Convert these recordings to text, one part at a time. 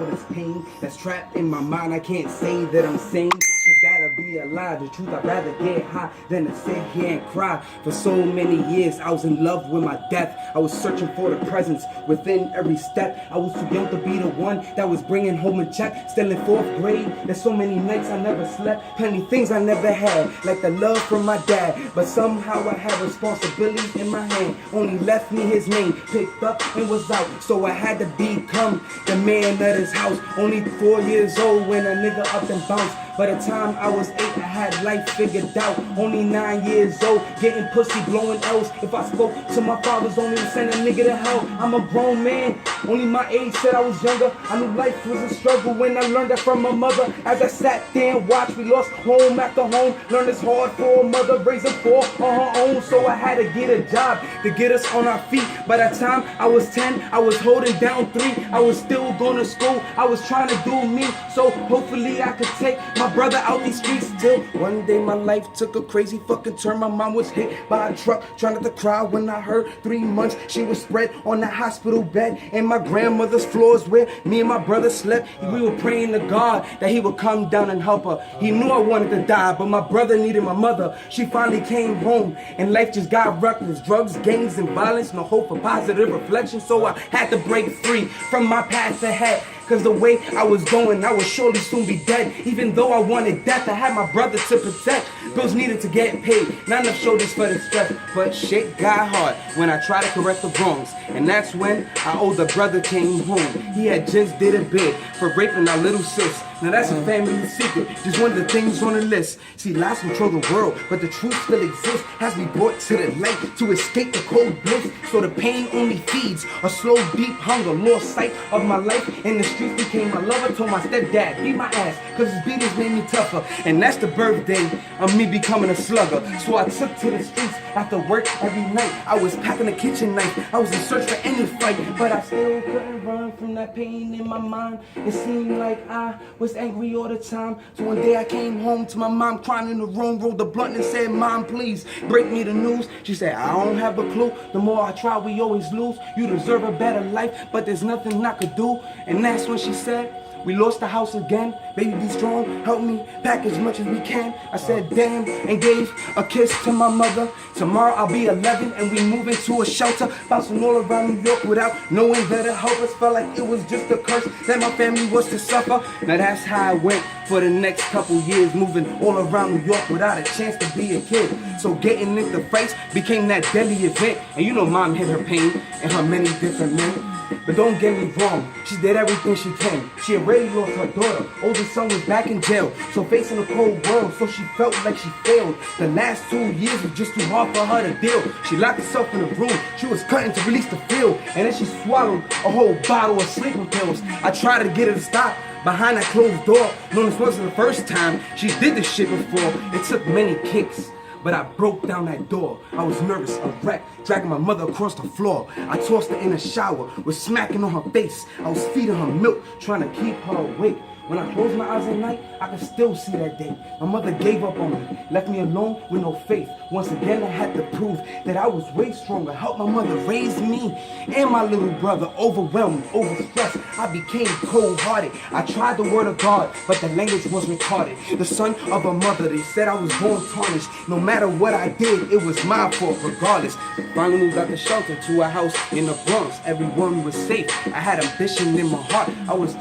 for this pain that's trapped in my mind. I can't say that I'm sane, cause that'll be a lie. The truth, I'd rather get high than to sit here and cry. For so many years, I was in love with my death. I was searching for the presence within every step. I was too young to be the one that was bringing home a check. Still in 4th grade, there's so many nights I never slept. Plenty things I never had, like the love from my dad. But somehow I had responsibilities in my hand. Only left me his name, picked up and was out. So I had to become the man of this house. Only 4 years old when a nigga up and bounced. By the time I was 8, I had life figured out. Only 9 years old, getting pussy, blowing L's. If I spoke to my fathers, only to send a nigga to hell. I'm a grown man, only my age said I was younger. I knew life was a struggle when I learned that from my mother. As I sat there and watched, we lost home after home. Learned it's hard for a mother, raising 4 on her own. So I had to get a job to get us on our feet. By the time I was 10, I was holding down 3. I was still going to school, I was trying to do me. So hopefully I could take my brother out these streets. Till one day my life took a crazy fucking turn. My mom was hit by a truck, trying not to cry when I heard 3 months she was spread on the hospital bed. And my grandmother's floors where me and my brother slept. We were praying to God that he would come down and help her. He knew I wanted to die, but my brother needed my mother. She finally came home and life just got reckless. Drugs, gangs, and violence, no hope for positive reflection. So I had to break free from my past ahead. Cause the way I was going, I would surely soon be dead. Even though I wanted death, I had my brother to protect. Bills needed to get paid, not enough shoulders for the stress. But shit got hard when I tried to correct the wrongs. And that's when our older brother came home. He had just did a bid for raping our little sis. Now that's a family secret, just one of the things on the list. See, lies control the world, but the truth still exists. Has me brought to the light to escape the cold bliss. So the pain only feeds a slow, deep hunger. Lost sight of my life in the streets, became my lover. Told my stepdad, beat my ass, cause his beatings made me tougher. And that's the birthday of me becoming a slugger. So I took to the streets after work every night. I was packing a kitchen knife, I was in search for any fight. But I still couldn't run from that pain in my mind. It seemed like I was angry all the time. So one day I came home to my mom crying in the room, rolled the blunt and said, Mom, please break me the news. She said, I don't have a clue. The more I try, we always lose. You deserve a better life, but there's nothing I could do. And that's when she said, we lost the house again. Baby, be strong, help me pack as much as we can. I said damn and gave a kiss to my mother. Tomorrow I'll be 11 and we move into a shelter. Bouncing all around New York without knowing that it helped us. Felt like it was just a curse that my family was to suffer. Now that's how I went for the next couple years. Moving all around New York without a chance to be a kid. So getting into fights became that deadly event. And you know mom hid her pain and her many different men. But don't get me wrong, she did everything she can. She already lost her daughter, oldest son was back in jail. So facing a cold world, so she felt like she failed. The last 2 years was just too hard for her to deal. She locked herself in a room, she was cutting to release the feel. And then she swallowed a whole bottle of sleeping pills. I tried to get her to stop behind that closed door. No, this wasn't the first time she did this shit before. It took many kicks, but I broke down that door. I was nervous, a wreck, dragging my mother across the floor. I tossed her in the shower, was smacking on her face. I was feeding her milk, trying to keep her awake. When I closed my eyes at night, I could still see that day. My mother gave up on me, left me alone with no faith. Once again, I had to prove that I was way stronger. Helped my mother raise me and my little brother. Overwhelmed, overstressed, I became cold-hearted. I tried the word of God, but the language was retarded. The son of a mother, they said I was born tarnished. No matter what I did, it was my fault regardless. Finally moved out the shelter to a house in the Bronx. Everyone was safe. I had ambition in my heart. I was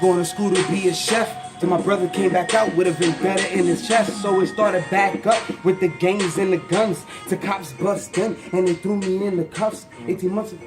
going to school to be a chef. Till my brother came back out with a vendetta in his chest. So it started back up with the gangs and the guns. Till cops bust in and they threw me in the cuffs. 18 months ago.